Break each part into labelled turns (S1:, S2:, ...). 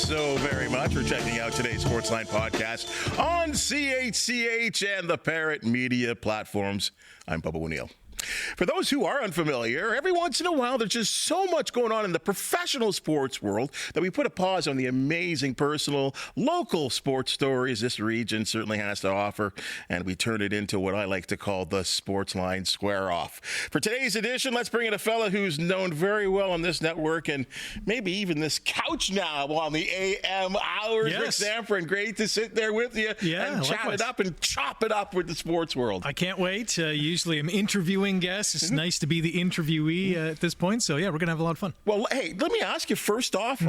S1: so very much for checking out today's Sportsline Podcast on CHCH and the Parrot Media platforms. I'm Bubba O'Neil. For those who are unfamiliar, every once in a while there's just so much going on in the professional sports world that we put a pause on the amazing personal, local sports stories this region certainly has to offer, and we turn it into what I like to call the Sportsline Square-Off. For today's edition, let's bring in a fella who's known very well on this network and maybe even this couch now on the AM hours.
S2: Yes.
S1: Rick Zamperin, great to sit there with you and chat it up and chop it up with the sports world.
S2: I can't wait. Usually I'm interviewing guests. It's nice to be the interviewee at this point. So, yeah, we're going to have a lot of fun.
S1: Well, hey, let me ask you first off,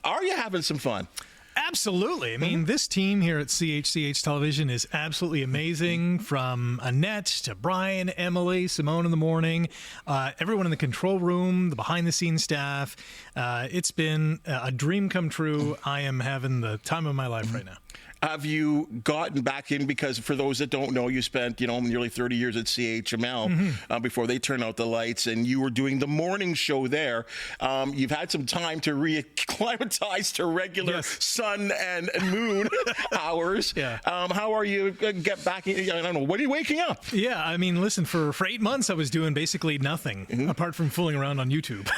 S1: are you having some fun?
S2: Absolutely. I mean, this team here at CHCH Television is absolutely amazing. From Annette to Brian, Emily, Simone in the morning, everyone in the control room, the behind-the-scenes staff. It's been a dream come true. I am having the time of my life right now.
S1: Have you gotten back in? Because for those that don't know, you spent, nearly 30 years at CHML before they turned out the lights, and you were doing the morning show there. You've had some time to reacclimatize to regular sun and moon hours.
S2: Yeah.
S1: How are you get back in? I don't know. When are you waking up?
S2: Yeah, I mean, listen, for 8 months I was doing basically nothing apart from fooling around on YouTube.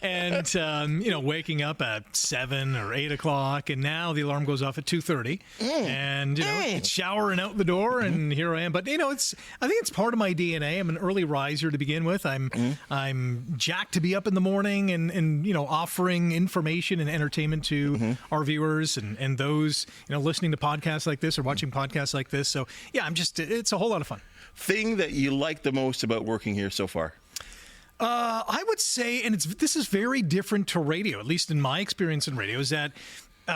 S2: And, waking up at 7 or 8 o'clock, and now the alarm goes off at 2:30, and, it's showering out the door, and here I am. But, I think it's part of my DNA. I'm an early riser to begin with. I'm jacked to be up in the morning and offering information and entertainment to our viewers and those, listening to podcasts like this or watching podcasts like this. So, yeah, it's a whole lot of fun.
S1: Thing that you like the most about working here so far?
S2: I would say, and this is very different to radio, at least in my experience in radio, is that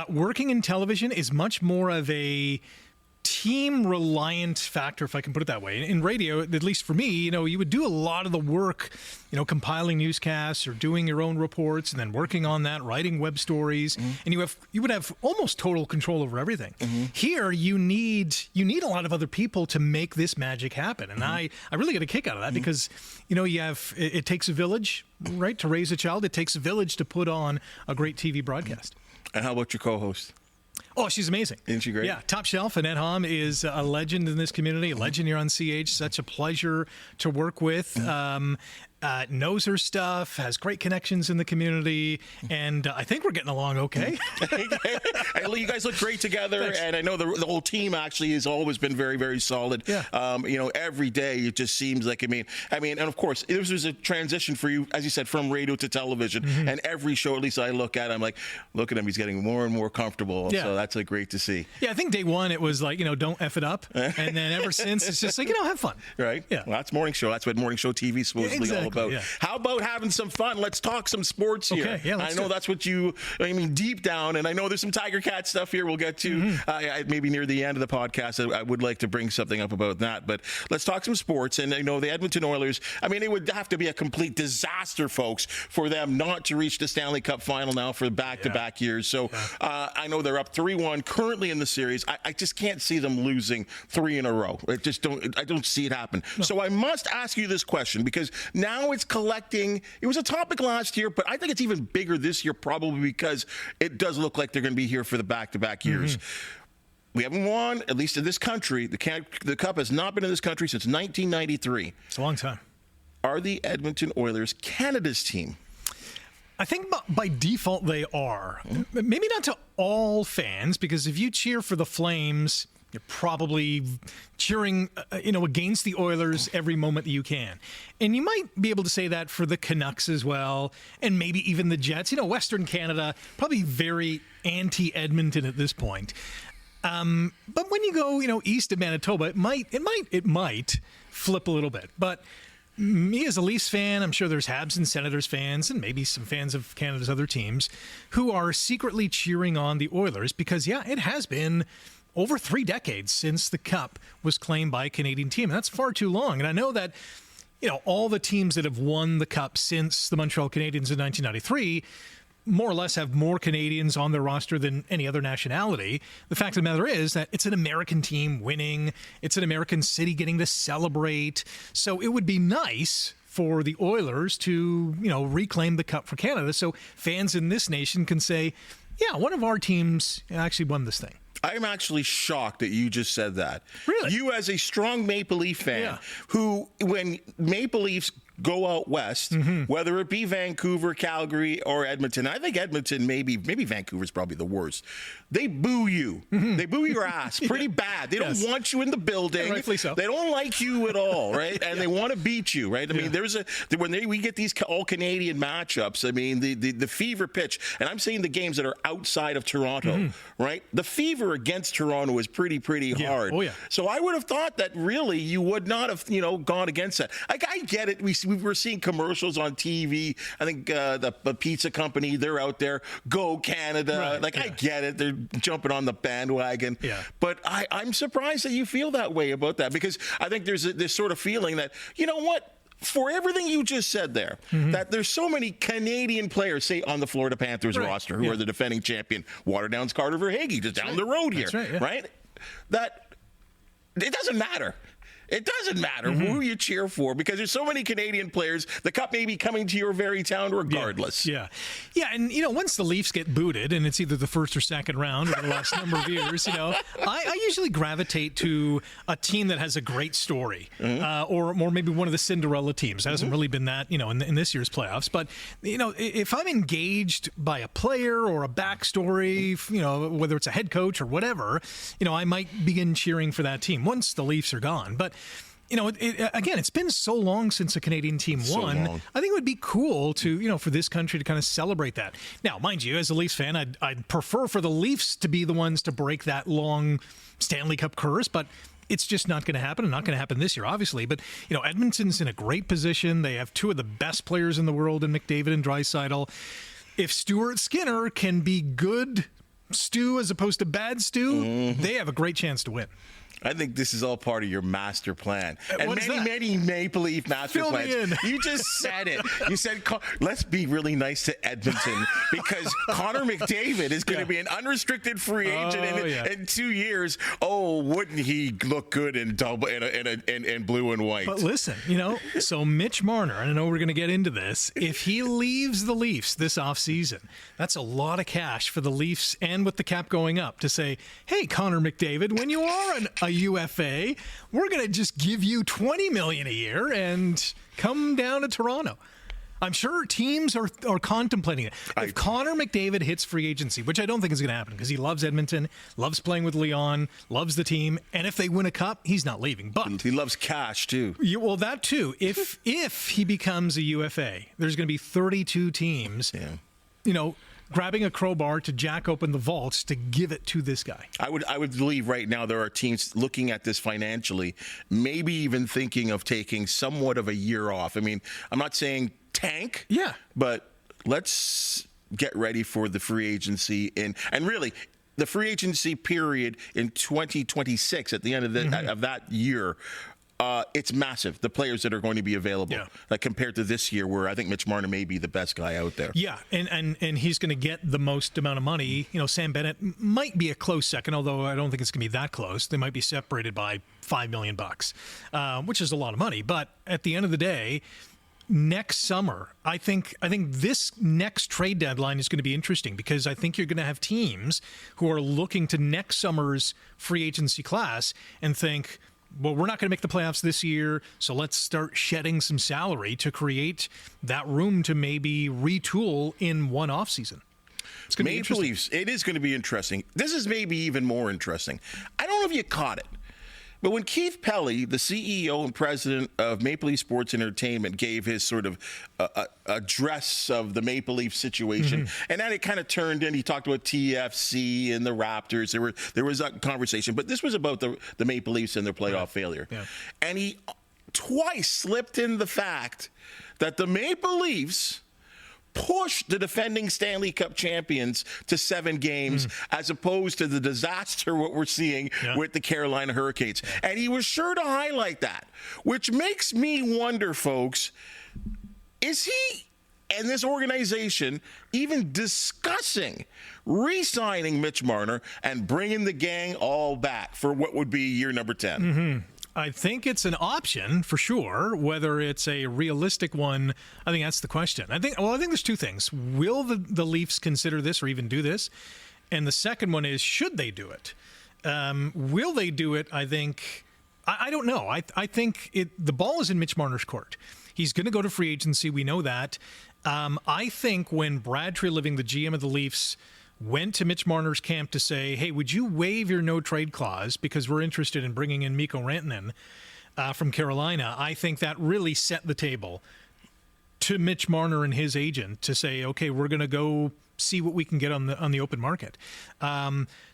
S2: working in television is much more of a team-reliant factor, if I can put it that way. In radio, at least for me, you would do a lot of the work, compiling newscasts or doing your own reports and then working on that, writing web stories, and you would have almost total control over everything. Here, you need a lot of other people to make this magic happen, and I really get a kick out of that because, it takes a village, right, to raise a child. It takes a village to put on a great TV broadcast.
S1: And how about your co-host?
S2: Oh, she's amazing.
S1: Isn't she great?
S2: Yeah, top shelf. Annette Hom is a legend in this community, a legend here on CH. Such a pleasure to work with. Knows her stuff, has great connections in the community, and I think we're getting along okay.
S1: You guys look great together.
S2: Thanks.
S1: And I know the whole team actually has always been very, very solid.
S2: Yeah.
S1: Every day it just seems like, and of course, this was a transition for you, as you said, from radio to television, and every show, at least I look at, I'm like, look at him, he's getting more and more comfortable.
S2: Yeah.
S1: So that's great to see.
S2: Yeah, I think day one it was like, don't F it up. And then ever since, it's just like, have fun.
S1: Right?
S2: Yeah.
S1: Well, that's morning show. That's what morning show TV is supposedly all about.
S2: Yeah.
S1: How about having some fun? Let's talk some sports here.
S2: Okay, yeah,
S1: I know that's what deep down, and I know there's some Tiger Cat stuff here we'll get to maybe near the end of the podcast. I would like to bring something up about that, but let's talk some sports. And I know the Edmonton Oilers, it would have to be a complete disaster, folks, for them not to reach the Stanley Cup final now for back-to-back years. So I know they're up 3-1 currently in the series. I just can't see them losing 3 in a row. I don't see it happen. No. So I must ask you this question, because now it's collecting. It was a topic last year, but I think it's even bigger this year, probably because it does look like they're going to be here for the back-to-back years. We haven't won, at least in this country. The Cup has not been in this country since 1993.
S2: It's a long time.
S1: Are the Edmonton Oilers Canada's team?
S2: I think by default they are. Maybe not to all fans, because if you cheer for the Flames, you're probably cheering, against the Oilers every moment that you can. And you might be able to say that for the Canucks as well, and maybe even the Jets. Western Canada, probably very anti-Edmonton at this point. But when you go, east of Manitoba, it might flip a little bit. But me as a Leafs fan, I'm sure there's Habs and Senators fans and maybe some fans of Canada's other teams who are secretly cheering on the Oilers because, it has been over 3 decades since the Cup was claimed by a Canadian team. And that's far too long. And I know that, all the teams that have won the Cup since the Montreal Canadiens in 1993 more or less have more Canadians on their roster than any other nationality. The fact of the matter is that it's an American team winning. It's an American city getting to celebrate. So it would be nice for the Oilers to, reclaim the cup for Canada, so fans in this nation can say, yeah, one of our teams actually won this thing.
S1: I'm actually shocked that you just said that.
S2: Really?
S1: You as a strong Maple Leaf fan who, when Maple Leafs go out west, whether it be Vancouver, Calgary, or Edmonton, I think Edmonton, maybe Vancouver's probably the worst. They boo you. They boo your ass pretty bad. They don't want you in the building.
S2: Rightfully so.
S1: They don't like you at all, right? And they want to beat you, right? I mean, we get these all Canadian matchups, I mean, the fever pitch, and I'm saying the games that are outside of Toronto, right? The fever against Toronto is pretty hard.
S2: Oh, yeah.
S1: So I would have thought that really you would not have, gone against that. Like, I get it. We were seeing commercials on TV. I think the pizza company, they're out there, go Canada.
S2: Right,
S1: I get it. They're jumping on the bandwagon.
S2: Yeah.
S1: But I'm surprised that you feel that way about that, because I think there's this sort of feeling that, you know what? For everything you just said there, that there's so many Canadian players, say, on the Florida Panthers roster, who are the defending champion, Waterdown's Carter Verhaeghe, just down the road here, right? That it doesn't matter. It doesn't matter who you cheer for, because there's so many Canadian players. The cup may be coming to your very town regardless.
S2: Yeah. And, once the Leafs get booted, and it's either the first or second round over the last number of years, I usually gravitate to a team that has a great story, or maybe one of the Cinderella teams. That hasn't really been that, in this year's playoffs. But, if I'm engaged by a player or a backstory, whether it's a head coach or whatever, I might begin cheering for that team once the Leafs are gone. But again, it's been so long since a Canadian team won. I think it would be cool to, for this country to kind of celebrate that. Now, mind you, as a Leafs fan, I'd prefer for the Leafs to be the ones to break that long Stanley Cup curse, but it's just not going to happen, and not going to happen this year, obviously. But, Edmonton's in a great position. They have two of the best players in the world in McDavid and Draisaitl. If Stuart Skinner can be good Stu as opposed to bad Stu, they have a great chance to win.
S1: I think this is all part of your master plan. And many Maple Leaf master plans. You just said it. You said, let's be really nice to Edmonton, because Connor McDavid is going to be an unrestricted free agent in 2 years. Oh, wouldn't he look good in blue and white?
S2: But listen, so Mitch Marner, and I know we're going to get into this, if he leaves the Leafs this offseason, that's a lot of cash for the Leafs, and with the cap going up, to say, hey, Connor McDavid, when you are a UFA, we're going to just give you $20 million a year and come down to Toronto. I'm sure teams are contemplating it. If Connor McDavid hits free agency, which I don't think is going to happen, because he loves Edmonton, loves playing with Leon, loves the team, and if they win a cup, he's not leaving. But
S1: he loves cash too.
S2: Well, that too. If he becomes a UFA, there's going to be 32 teams. Grabbing a crowbar to jack open the vaults to give it to this guy.
S1: I would believe right now there are teams looking at this financially, maybe even thinking of taking somewhat of a year off. I mean, I'm not saying tank, but let's get ready for the free agency and really the free agency period in 2026 at the end of that year. It's massive, the players that are going to be available, like compared to this year, where I think Mitch Marner may be the best guy out there. Yeah,
S2: and he's going to get the most amount of money. Sam Bennett might be a close second, although I don't think it's going to be that close. They might be separated by $5 million, which is a lot of money. But at the end of the day, next summer, I think this next trade deadline is going to be interesting, because I think you're going to have teams who are looking to next summer's free agency class and think, well, we're not going to make the playoffs this year, so let's start shedding some salary to create that room to maybe retool in one offseason. It's going to be interesting. Maple Leafs,
S1: it is going to be interesting. This is maybe even more interesting. I don't know if you caught it, but when Keith Pelly, the CEO and president of Maple Leaf Sports Entertainment, gave his sort of address of the Maple Leaf situation, and then it kind of turned in, he talked about TFC and the Raptors. There was a conversation, but this was about the Maple Leafs and their playoff failure. Yeah. And he twice slipped in the fact that the Maple Leafs pushed the defending Stanley Cup champions to 7 games, as opposed to the disaster what we're seeing with the Carolina Hurricanes. And he was sure to highlight that, which makes me wonder, folks, is he and this organization even discussing re-signing Mitch Marner and bringing the gang all back for what would be year number 10?
S2: I think it's an option for sure. Whether it's a realistic one, I think that's the question. I think there's two things. Will the Leafs consider this or even do this? And the second one is, should they do it? Will they do it? I think, I don't know. I think the ball is in Mitch Marner's court. He's going to go to free agency. We know that. I think when Brad Treliving, the GM of the Leafs, went to Mitch Marner's camp to say, hey, would you waive your no-trade clause because we're interested in bringing in Mikko Rantanen from Carolina, I think that really set the table to Mitch Marner and his agent to say, okay, we're going to go see what we can get on the open market.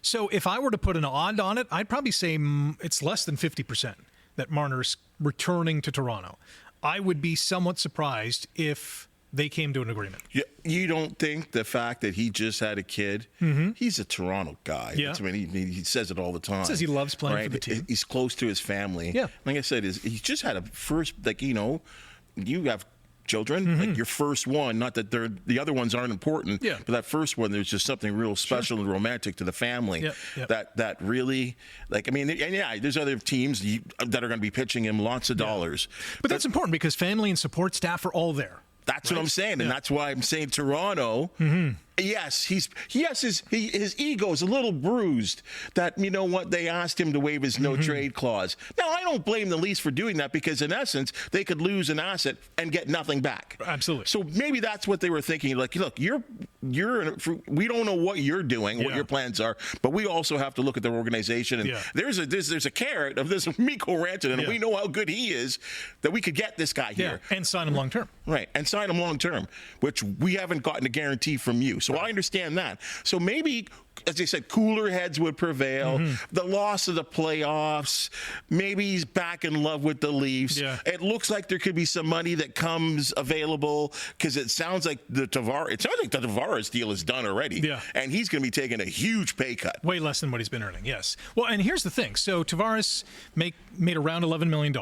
S2: So if I were to put an odd on it, I'd probably say it's less than 50% that Marner's returning to Toronto. I would be somewhat surprised if they came to an agreement.
S1: You don't think the fact that he just had a kid, he's a Toronto guy.
S2: Yeah.
S1: I mean, he says it all the time.
S2: He says he loves playing for the team.
S1: He's close to his family.
S2: Yeah.
S1: Like I said, he just had a first, you have children, like your first one, not that the other ones aren't important, but that first one, there's just something real special and romantic to the family. That really, there's other teams that are going to be pitching him lots of dollars.
S2: But that's important because family and support staff are all there.
S1: That's what I'm saying, and that's why I'm saying Toronto. Yes, his ego is a little bruised. That they asked him to waive his no trade clause. Now I don't blame the Leafs for doing that because in essence they could lose an asset and get nothing back.
S2: Absolutely.
S1: So maybe that's what they were thinking. Like, look, we don't know what you're doing, what your plans are, but we also have to look at their organization. And there's a carrot of this Mikko Rantanen, and we know how good he is that we could get this guy here
S2: and sign him long term.
S1: Right, and sign him long term, which we haven't gotten a guarantee from you. So I understand that. So maybe, as I said, cooler heads would prevail. The loss of the playoffs, maybe he's back in love with the Leafs. It looks like there could be some money that comes available because it sounds like the Tavares deal is done already. And he's going to be taking a huge pay cut.
S2: Way less than what he's been earning, yes. Well, and here's the thing. So Tavares made around $11 million.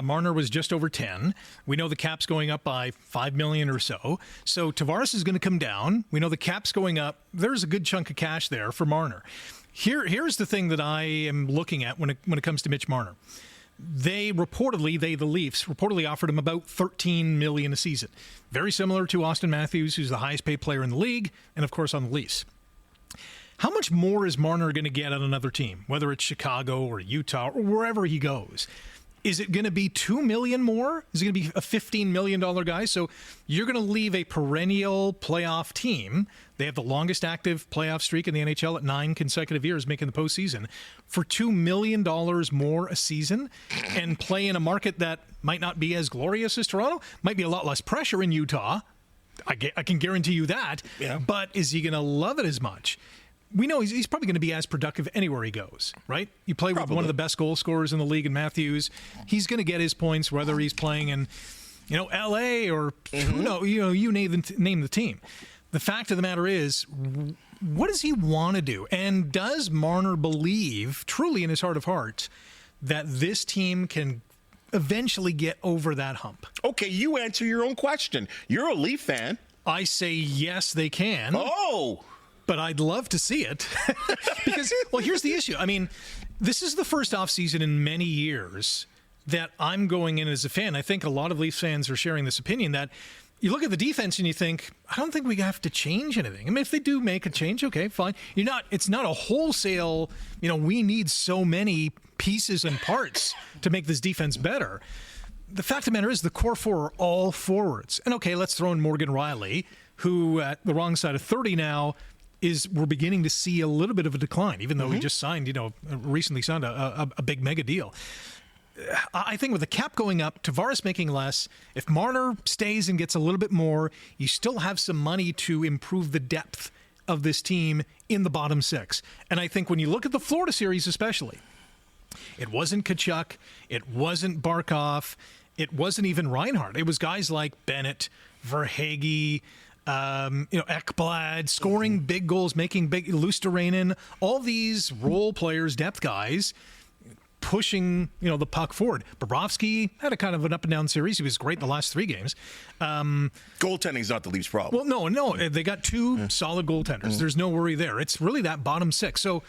S2: Marner was just over 10. We know the cap's going up by $5 million or so. So Tavares is going to come down. We know the cap's going up. There's a good chunk of cash there for Marner. Here's the thing that I am looking at when it comes to Mitch Marner. The Leafs reportedly offered him about $13 million a season. Very similar to Austin Matthews, who's the highest paid player in the league, and of course on the Leafs. How much more is Marner going to get at another team, whether it's Chicago or Utah or wherever he goes? Is it going to be $2 million more? Is it going to be a $15 million guy? So you're going to leave a perennial playoff team. They have the longest active playoff streak in the NHL at 9 consecutive years, making the postseason, for $2 million more a season and play in a market that might not be as glorious as Toronto, might be a lot less pressure in Utah. I can guarantee you that. But is he going to love it as much? We know he's probably going to be as productive anywhere he goes, right? You play with one of the best goal scorers in the league in Matthews. He's going to get his points whether he's playing in, L.A. or you name the team. The fact of the matter is, what does he want to do? And does Marner believe, truly in his heart of hearts, that this team can eventually get over that hump?
S1: Okay, you answer your own question. You're a Leaf fan.
S2: I say yes, they can.
S1: Oh!
S2: But I'd love to see it because, here's the issue. I mean, this is the first offseason in many years that I'm going in as a fan. I think a lot of Leafs fans are sharing this opinion that you look at the defense and you think, I don't think we have to change anything. I mean, if they do make a change, okay, fine. It's not a wholesale, we need so many pieces and parts to make this defense better. The fact of the matter is the core four are all forwards. And okay, let's throw in Morgan Riley, who at the wrong side of 30 now, we're beginning to see a little bit of a decline, even though he just signed, recently signed a big mega deal. I think with the cap going up, Tavares making less, if Marner stays and gets a little bit more, you still have some money to improve the depth of this team in the bottom six. And I think when you look at the Florida series especially, it wasn't Tkachuk, it wasn't Barkov, it wasn't even Reinhart. It was guys like Bennett, Verhaeghe, Ekblad, scoring big goals, making big, Luosterainen, all these role players, depth guys, pushing, the puck forward. Bobrovsky had a kind of an up and down series. He was great the last 3 games.
S1: Goaltending's not the Leafs' problem.
S2: Well, no, they got 2 solid goaltenders. There's no worry there. It's really that bottom 6. So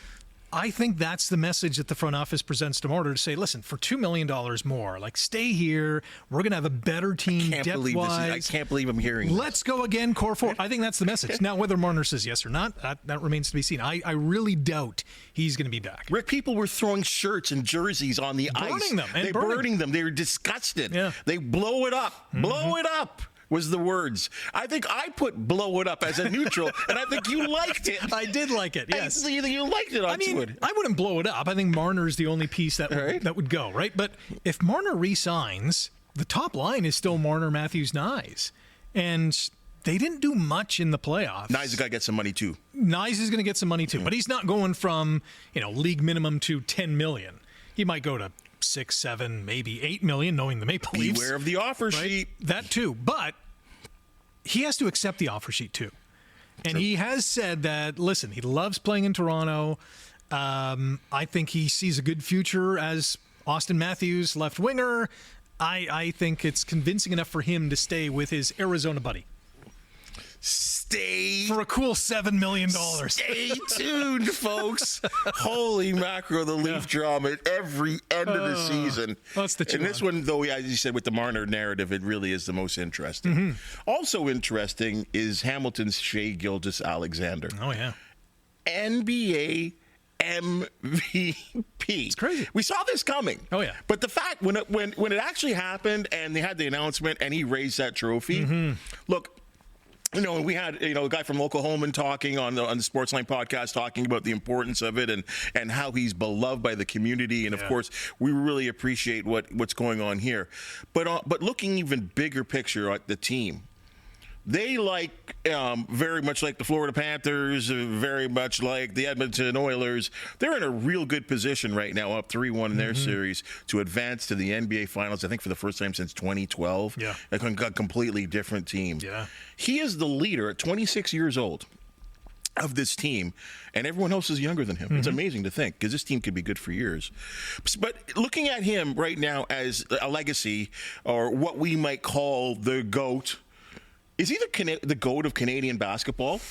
S2: I think that's the message that the front office presents to Marner to say, listen, for $2 million more, like, stay here. We're going to have a better team depth-wise.
S1: I can't believe I'm hearing
S2: Let's go again, core four. I think that's the message. Now, whether Marner says yes or not, that remains to be seen. I really doubt he's going to be back.
S1: Rick, people were throwing shirts and jerseys on the ice. They're burning them. They're disgusted.
S2: Yeah.
S1: They blow it up. Blow it up was the words. I think I put blow it up as a neutral, and I think you liked it.
S2: I did like it, yes.
S1: You liked it on Twitter.
S2: I wouldn't blow it up. I think Marner's the only piece that would go, right? But if Marner re-signs, the top line is still Marner, Matthews, Nyes. And they didn't do much in the playoffs.
S1: Nyes has got to get some money, too.
S2: Nyes is going to get some money, too. But he's not going from, league minimum to $10 million. He might go to 6, 7, maybe 8 million, knowing the Maple Leafs.
S1: Beware of the offer sheet.
S2: That too. But he has to accept the offer sheet too. And he has said that, listen, he loves playing in Toronto. I think he sees a good future as Auston Matthews, left winger. I think it's convincing enough for him to stay with his Arizona buddy.
S1: Stay
S2: for a cool $7 million.
S1: Stay tuned, folks. Holy mackerel, the Leaf drama at every end of the season.
S2: That's the
S1: and this one, though, as you said, with the Marner narrative, it really is the most interesting. Also interesting is Hamilton's Shea Gilgeous-Alexander.
S2: Oh, yeah.
S1: NBA MVP.
S2: It's crazy.
S1: We saw this coming.
S2: Oh, yeah.
S1: But the fact, when it actually happened and they had the announcement and he raised that trophy, look, we had a guy from Oklahoma talking on the Sportsline Podcast talking about the importance of it and how he's beloved by the community, and of course we really appreciate what's going on here. But looking even bigger picture at the team, they very much like the Florida Panthers, very much like the Edmonton Oilers. They're in a real good position right now, up 3-1 in their series to advance to the NBA Finals, I think for the first time since 2012.
S2: Yeah.
S1: A completely different team.
S2: Yeah.
S1: He is the leader at 26 years old of this team, and everyone else is younger than him. It's amazing to think, because this team could be good for years. But looking at him right now as a legacy, or what we might call the GOAT, is he the GOAT of Canadian basketball?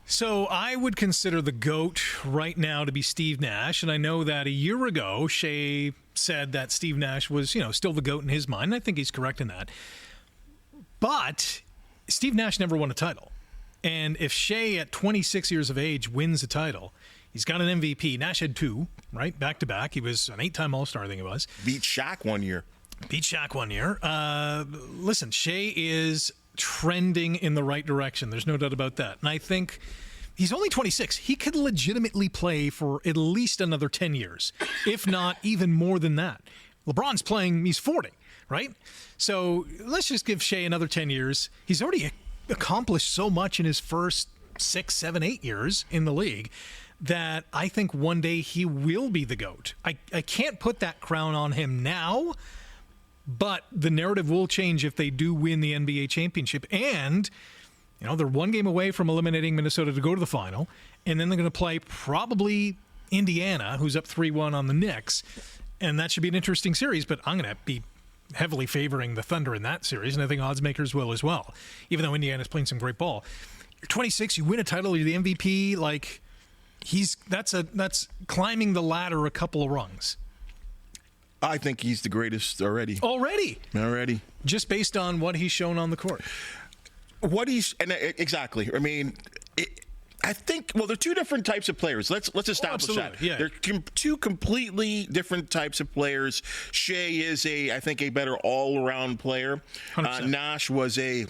S2: So I would consider the GOAT right now to be Steve Nash, and I know that a year ago Shea said that Steve Nash was, still the GOAT in his mind, and I think he's correct in that. But Steve Nash never won a title. And if Shea at 26 years of age wins a title, he's got an MVP. Nash had 2, right? Back to back. He was an 8-time All-Star, I think it was.
S1: Beat Shaq one year.
S2: Listen, Shea is trending in the right direction. There's no doubt about that. And I think he's only 26. He could legitimately play for at least another 10 years, if not even more than that. LeBron's playing, he's 40, right? So let's just give Shea another 10 years. He's already accomplished so much in his first 6, 7, 8 years in the league that I think one day he will be the GOAT. I can't put that crown on him now, but the narrative will change if they do win the NBA championship. And, they're one game away from eliminating Minnesota to go to the final. And then they're going to play probably Indiana, who's up 3-1 on the Knicks. And that should be an interesting series. But I'm going to be heavily favoring the Thunder in that series. And I think odds makers will as well, even though Indiana's playing some great ball. You're 26, you win a title, you're the MVP. That's climbing the ladder a couple of rungs.
S1: I think he's the greatest already.
S2: Already.
S1: Just
S2: based on what he's shown on the court.
S1: Exactly. I mean, I think, they're two different types of players. Let's establish that.
S2: Yeah.
S1: They're two completely different types of players. Shea is I think a better all-around player. Nash was a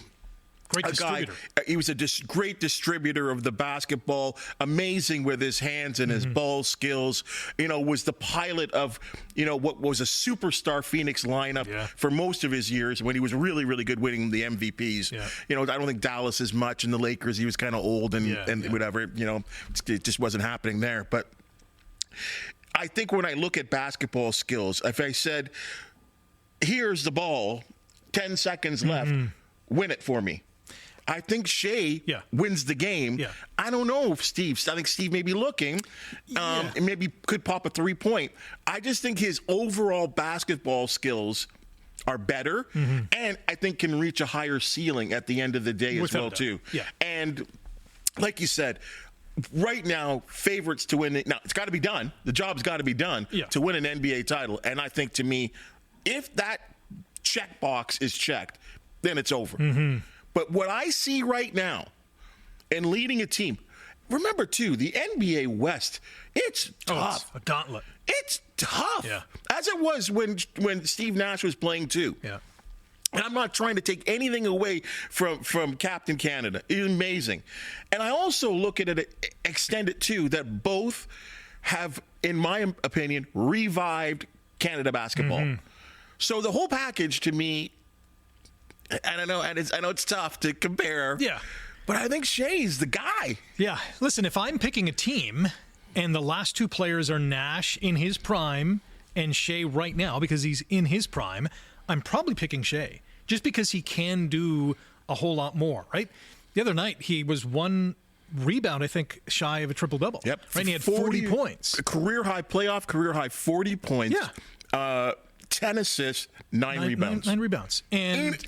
S2: great distributor.
S1: He was a great distributor of the basketball, amazing with his hands and his ball skills. Was the pilot of, what was a superstar Phoenix lineup for most of his years when he was really, really good winning the MVPs. Yeah. I don't think Dallas as much, and the Lakers, he was kind of old and whatever. It just wasn't happening there. But I think when I look at basketball skills, if I said, here's the ball, 10 seconds left, win it for me. I think Shea wins the game. Yeah. I don't know if I think Steve may be looking. And maybe could pop a 3-point. I just think his overall basketball skills are better, and I think can reach a higher ceiling at the end of the day as well, too.
S2: Yeah.
S1: And like you said, right now, favorites to win it. Now, it's got to be done. The job's got to be done to win an NBA title. And I think, to me, if that checkbox is checked, then it's over. Mm-hmm. But what I see right now in leading a team, remember, too, the NBA West, it's tough.
S2: It's a gauntlet.
S1: It's tough.
S2: Yeah.
S1: As it was when Steve Nash was playing, too.
S2: Yeah.
S1: And I'm not trying to take anything away from Captain Canada. It's amazing. And I also look at it, extend it too, that both have, in my opinion, revived Canada basketball. Mm-hmm. So the whole package, to me, I know it's tough to compare.
S2: Yeah.
S1: But I think Shea's the guy.
S2: Yeah. Listen, if I'm picking a team and the last two players are Nash in his prime and Shea right now because he's in his prime, I'm probably picking Shea just because he can do a whole lot more, right? The other night, he was one rebound, I think, shy of a triple-double.
S1: Yep.
S2: Right? And he had 40 points.
S1: Career-high 40 points.
S2: Yeah.
S1: 10 assists, 9 rebounds.
S2: 9 rebounds. And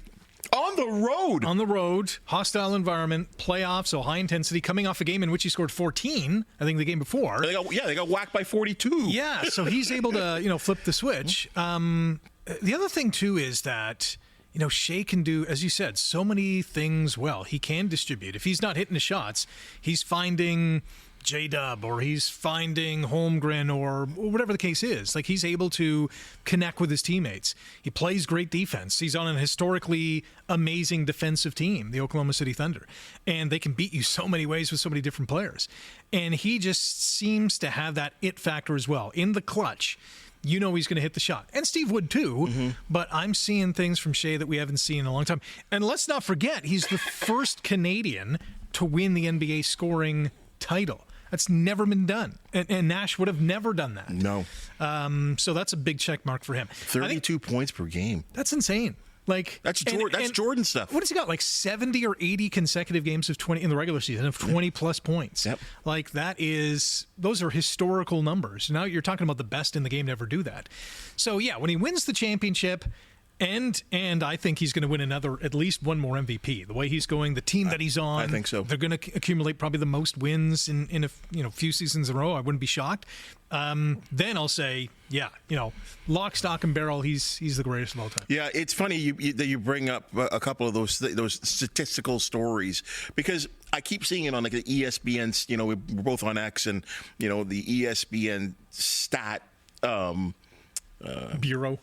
S1: on the road.
S2: On the road, hostile environment, playoffs, so high intensity, coming off a game in which he scored 14, I think the game before.
S1: They got whacked by 42.
S2: Yeah, so he's able to, flip the switch. The other thing, too, is that, Shea can do, as you said, so many things well. He can distribute. If he's not hitting the shots, he's finding J-Dub or he's finding Holmgren or whatever the case is. Like, he's able to connect with his teammates. He plays great defense. He's on an historically amazing defensive team, the Oklahoma City Thunder. And they can beat you so many ways with so many different players. And he just seems to have that it factor as well. In the clutch, he's going to hit the shot. And Steve would too, but I'm seeing things from Shea that we haven't seen in a long time. And let's not forget, he's the first Canadian to win the NBA scoring title. That's never been done. And Nash would have never done that.
S1: No.
S2: So that's a big check mark for him.
S1: 32 points per game.
S2: That's insane. That's
S1: Jordan stuff.
S2: What has he got? Like 70 or 80 consecutive games of 20 in the regular season of 20 plus points.
S1: Yep.
S2: Those are historical numbers. Now you're talking about the best in the game to ever do that. So yeah, when he wins the championship, and I think he's going to win at least one more MVP. The way he's going, the team that he's on,
S1: I think so.
S2: They're going to accumulate probably the most wins in a few seasons in a row. I wouldn't be shocked. Then I'll say, lock, stock, and barrel. He's the greatest of all time.
S1: Yeah, it's funny that you bring up a couple of those statistical stories because I keep seeing it on like the ESPN. We're both on X and the ESPN stat.
S2: Bureau.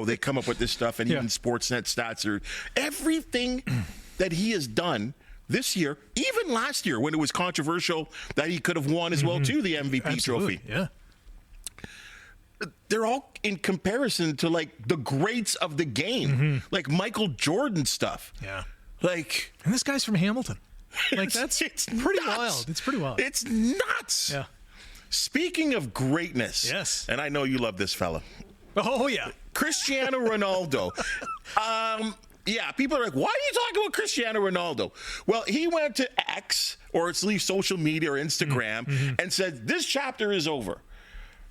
S1: They come up with this stuff, and even Sportsnet stats are everything that he has done this year, even last year when it was controversial that he could have won as well too the MVP trophy.
S2: Yeah.
S1: They're all in comparison to like the greats of the game, like Michael Jordan stuff.
S2: Yeah.
S1: And
S2: this guy's from Hamilton. It's pretty
S1: nuts.
S2: wild. It's pretty wild.
S1: It's nuts.
S2: Yeah.
S1: Speaking of greatness,
S2: yes,
S1: and I know you love this fella.
S2: Oh yeah,
S1: Cristiano Ronaldo. People are like, why are you talking about Cristiano Ronaldo? Well, he went to X, or at least social media or Instagram, and said this chapter is over.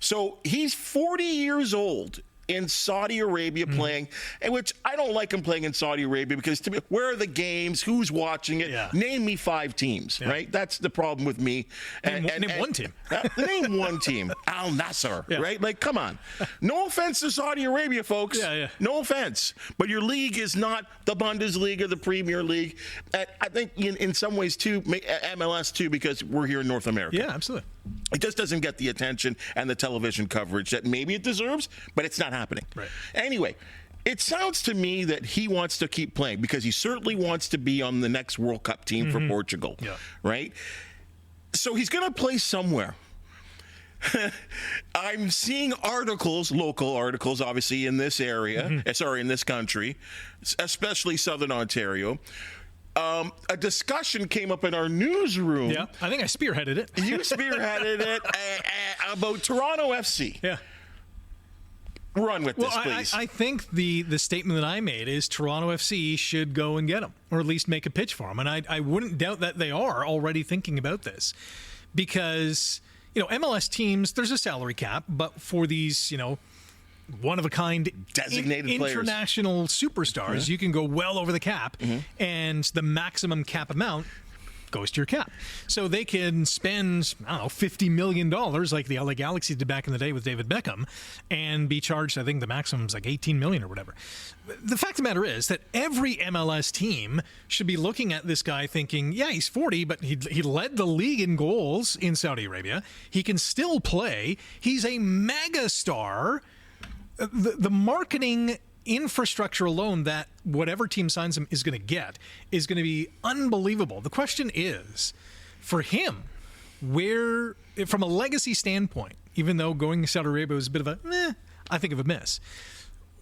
S1: So he's 40 years old in Saudi Arabia playing, and which I don't like him playing in Saudi Arabia because to me, where are the games? Who's watching it?
S2: Yeah.
S1: Name me 5 teams, right? That's the problem with me.
S2: Name one team.
S1: Name one team. Al Nassr, right? Like, come on. No offense to Saudi Arabia, folks.
S2: Yeah.
S1: No offense. But your league is not the Bundesliga, the Premier League. I think in some ways, too, MLS, too, because we're here in North America.
S2: Yeah, absolutely.
S1: It just doesn't get the attention and the television coverage that maybe it deserves, but it's not happening.
S2: Right.
S1: Anyway, it sounds to me that he wants to keep playing because he certainly wants to be on the next World Cup team for Portugal, right? So he's going to play somewhere. I'm seeing local articles, obviously, in this area, in this country, especially Southern Ontario. A discussion came up in our newsroom.
S2: Yeah, I think I spearheaded it.
S1: You spearheaded it about Toronto FC.
S2: Yeah.
S1: Run with this, please.
S2: I think the statement that I made is Toronto FC should go and get him, or at least make a pitch for him. And I wouldn't doubt that they are already thinking about this because, MLS teams, there's a salary cap, but for these, one-of-a-kind
S1: designated
S2: international superstars, you can go well over the cap, and the maximum cap amount goes to your cap. So they can spend, I don't know, $50 million like the LA Galaxy did back in the day with David Beckham and be charged, I think the maximum is like $18 million or whatever. The fact of the matter is that every MLS team should be looking at this guy thinking, yeah, he's 40, but he led the league in goals in Saudi Arabia. He can still play. He's a mega star. The marketing infrastructure alone that whatever team signs him is going to get is going to be unbelievable. The question is, for him, where, from a legacy standpoint, even though going to Saudi Arabia was a bit of I think of a miss,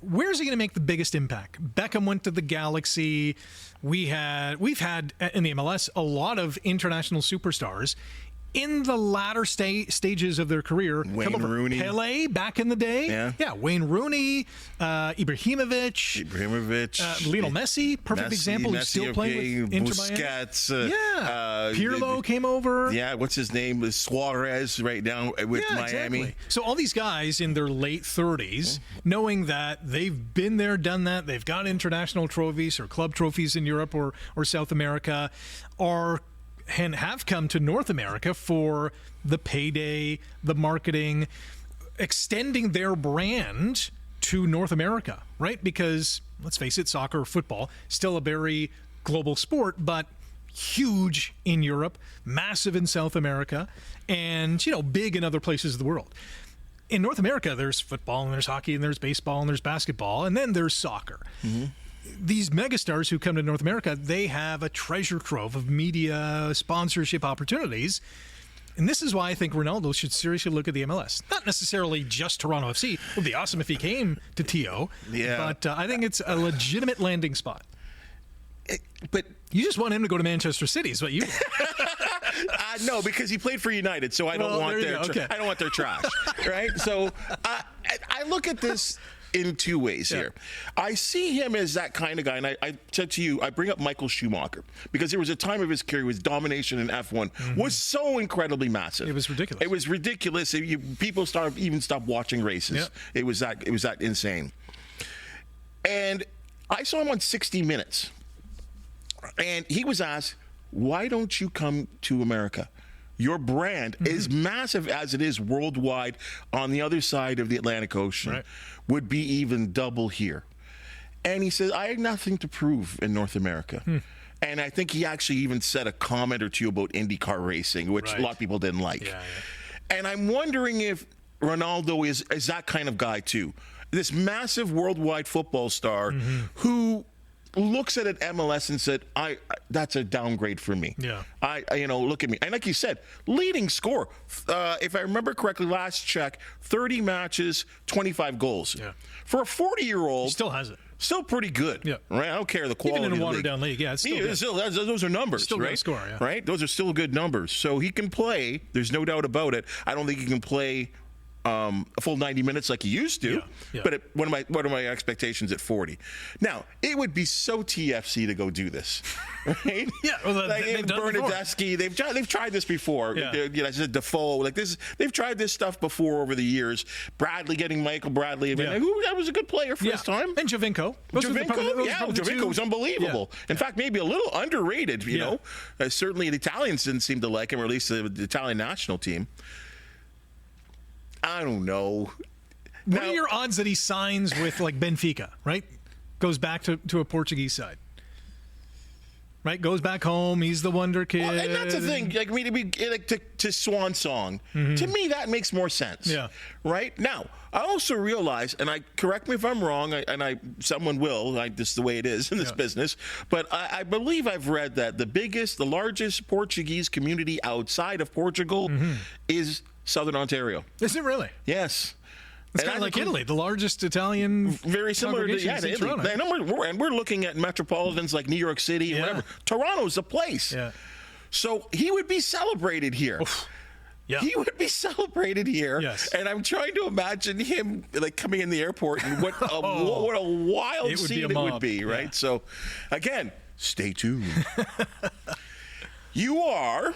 S2: where's he going to make the biggest impact? Beckham went to the Galaxy. We've had in the MLS a lot of international superstars in the latter stages of their career.
S1: Wayne Rooney.
S2: Pele back in the day.
S1: Yeah.
S2: Wayne Rooney, Ibrahimovic. Lionel Messi, perfect example, who's still playing with Inter
S1: Busquets.
S2: Pirlo came over.
S1: Yeah, what's his name? Suarez right now with Miami.
S2: Exactly. So all these guys in their late 30s, knowing that they've been there, done that, they've got international trophies or club trophies in Europe or South America, and have come to North America for the payday, the marketing, extending their brand to North America, right? Because, let's face it, soccer, football, still a very global sport, but huge in Europe, massive in South America, and, big in other places of the world. In North America, there's football, and there's hockey, and there's baseball, and there's basketball, and then there's soccer. Mm-hmm. These megastars who come to North America, they have a treasure trove of media sponsorship opportunities. And this is why I think Ronaldo should seriously look at the MLS. Not necessarily just Toronto FC. It would be awesome if he came to TO.
S1: Yeah.
S2: But I think it's a legitimate landing spot.
S1: But
S2: you just want him to go to Manchester City, is what you
S1: no, because he played for United, so I don't want I don't want their trash, right? So I look at this in two ways here. I see him as that kind of guy, and I said to you, I bring up Michael Schumacher, because there was a time of his career his domination in F1 was so incredibly massive.
S2: It was ridiculous.
S1: It was ridiculous. People stopped watching races.
S2: Yep.
S1: It was that insane. And I saw him on 60 Minutes, and he was asked, why don't you come to America? Your brand, as massive as it is worldwide on the other side of the Atlantic Ocean, would be even double here. And he says, I have nothing to prove in North America. And I think he actually even said a comment or two about IndyCar racing, which a lot of people didn't like. And I'm wondering if Ronaldo is that kind of guy too. This massive worldwide football star who looks at an MLS and said, that's a downgrade for me. Look at me. And like you said, leading score. If I remember correctly, last check, 30 matches, 25 goals. For a 40-year-old,
S2: still has it.
S1: Still pretty good. Right? I don't care the quality.
S2: Even in a watered-down league, it's still good.
S1: Those are numbers,
S2: still
S1: right?
S2: Score,
S1: right? Those are still good numbers. So he can play. There's no doubt about it. I don't think he can play a full 90 minutes like he used to, but what are my expectations at 40? Now, it would be so TFC to go do this, right?
S2: They've done it before.
S1: Bernadeschi, they've tried this before. I said Defoe, like this. They've tried this stuff before over the years. Bradley, getting Michael Bradley, that was a good player for his time.
S2: And Jovinko.
S1: Jovinko was unbelievable. In fact, maybe a little underrated. You know, certainly the Italians didn't seem to like him, or at least the Italian national team. I don't know.
S2: What are your odds that he signs with like Benfica, right? Goes back to a Portuguese side. Right? Goes back home. He's the wonder kid.
S1: Well, and that's the thing. Like, I mean, to Swan Song, to me, that makes more sense. Right? Now, I also realize, and correct me if I'm wrong, someone will, this is the way it is in this business, but I believe I've read that the largest Portuguese community outside of Portugal is Southern Ontario.
S2: Is it really?
S1: Yes.
S2: It's kind of like Italy, the largest Italian
S1: very similar to Italy. And we're looking at metropolitans like New York City and whatever. Toronto's the place. So he would be celebrated here. He would be celebrated here. And I'm trying to imagine him like coming in the airport and what a wild scene it would be, right? So again, stay tuned. You are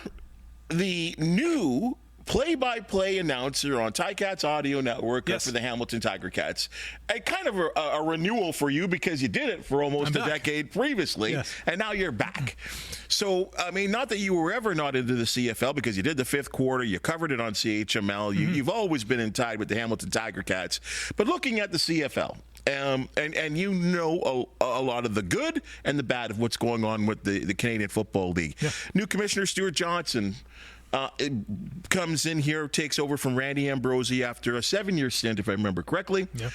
S1: the new play-by-play announcer on Ticats Audio Network for the Hamilton Tiger Cats. And kind of a renewal for you because you did it for almost a decade previously, and now you're back. So, I mean, not that you were ever not into the CFL because you did the fifth quarter, you covered it on CHML, you've always been in tied with the Hamilton Tiger Cats. But looking at the CFL, and you know a lot of the good and the bad of what's going on with the Canadian Football League. Yeah. New Commissioner Stuart Johnson comes in here, takes over from Randy Ambrosie after a 7-year stint, if I remember correctly. Yeah.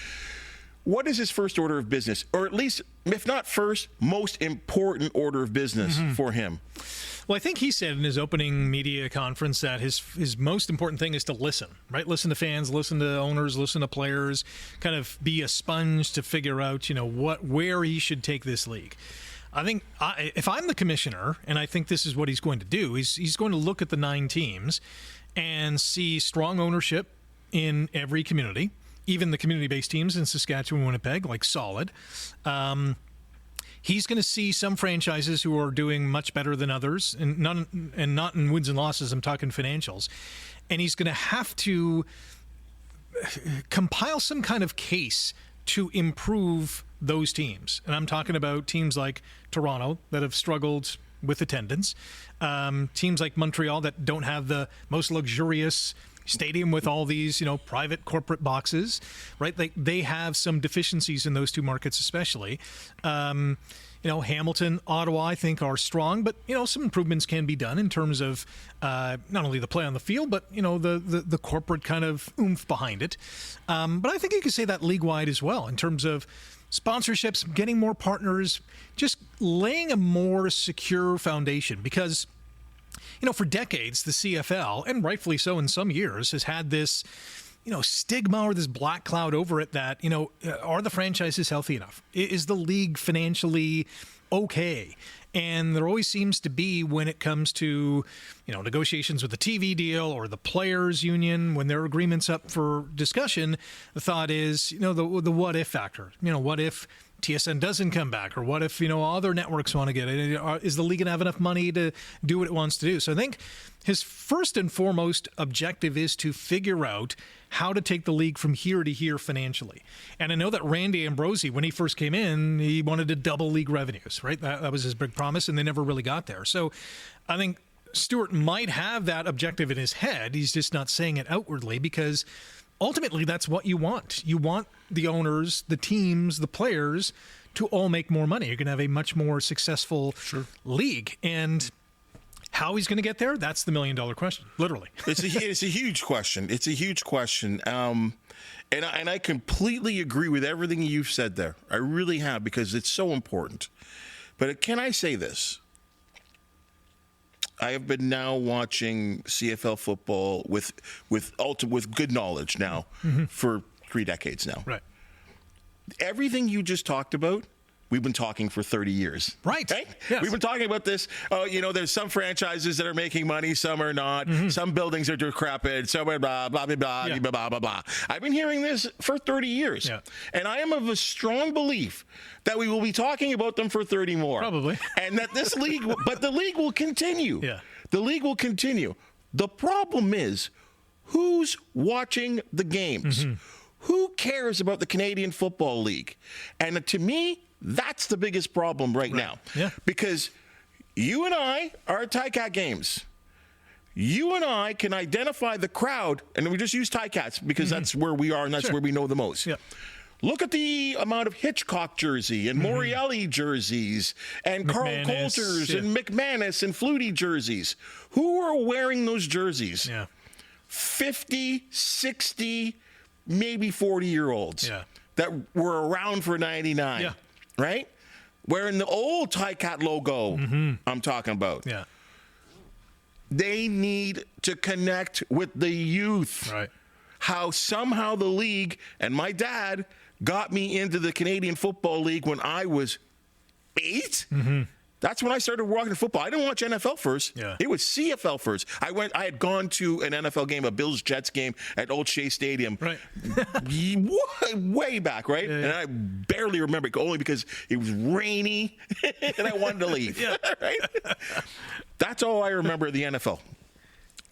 S1: What is his first order of business? Or at least, if not first, most important order of business for him?
S2: Well, I think he said in his opening media conference that his most important thing is to listen, right? Listen to fans, listen to owners, listen to players, kind of be a sponge to figure out, where he should take this league. I think if I'm the commissioner, and I think this is what he's going to do, he's going to look at the 9 teams and see strong ownership in every community, even the community-based teams in Saskatchewan, Winnipeg, like solid. He's going to see some franchises who are doing much better than others, and not in wins and losses. I'm talking financials, and he's going to have to compile some kind of case to improve those teams. And I'm talking about teams like Toronto that have struggled with attendance, teams like Montreal that don't have the most luxurious stadium with all these, private corporate boxes, right? They have some deficiencies in those two markets, especially. Hamilton, Ottawa, I think are strong, but some improvements can be done in terms of not only the play on the field, but the corporate kind of oomph behind it. But I think you could say that league-wide as well in terms of sponsorships, getting more partners, just laying a more secure foundation because. For decades, the CFL, and rightfully so in some years, has had this, stigma or this black cloud over it that, are the franchises healthy enough? Is the league financially okay? And there always seems to be when it comes to, negotiations with the TV deal or the players union, when their agreement's up for discussion, the thought is, the what if factor. What if TSN doesn't come back, or what if other networks want to get it? Is the league going to have enough money to do what it wants to do? So I think his first and foremost objective is to figure out how to take the league from here to here financially. And I know that Randy Ambrosie, when he first came in, he wanted to double league revenues, right? That was his big promise, and they never really got there. So I think Stuart might have that objective in his head. He's just not saying it outwardly because ultimately that's what you want. You want the owners, the teams, the players to all make more money. You're going to have a much more successul league. And how he's going to get there, that's the million-dollar question, literally.
S1: It's a huge question. It's a huge question. And I completely agree with everything you've said there. I really have, because it's so important. But can I say this? I have been now watching CFL football with good knowledge now for 3 decades now.
S2: Right.
S1: Everything you just talked about, we've been talking for 30 years.
S2: Right.
S1: Yes. We've been talking about this. There's some franchises that are making money, some are not. Some buildings are decrepit, some are blah, blah, blah, blah, blah, blah, blah. I've been hearing this for 30 years. Yeah. And I am of a strong belief that we will be talking about them for 30 more.
S2: Probably.
S1: And that this league, but the league will continue.
S2: Yeah.
S1: The league will continue. The problem is, who's watching the games? Who cares about the Canadian Football League? And to me, that's the biggest problem right now.
S2: Yeah.
S1: Because you and I are at Ticat games. You and I can identify the crowd, and we just use Ticats because that's where we are and that's where we know the most.
S2: Yeah.
S1: Look at the amount of Hitchcock jersey and Morielli jerseys and Carl Coulters and McManus and Flutie jerseys. Who are wearing those jerseys?
S2: Yeah.
S1: 50, 60, maybe 40-year-olds that were around for 99.
S2: Yeah.
S1: Right? Wearing the old Ticat logo I'm talking about.
S2: Yeah.
S1: They need to connect with the youth.
S2: Right.
S1: How somehow the league and my dad got me into the Canadian Football League when I was 8. That's when I started watching football. I didn't watch NFL first.
S2: Yeah.
S1: It was CFL first. I had gone to an NFL game, a Bills-Jets game at Old Shea Stadium.
S2: Right.
S1: way back, right?
S2: Yeah.
S1: And I barely remember it, only because it was rainy and I wanted to leave.
S2: Yeah.
S1: Right? That's all I remember of the NFL.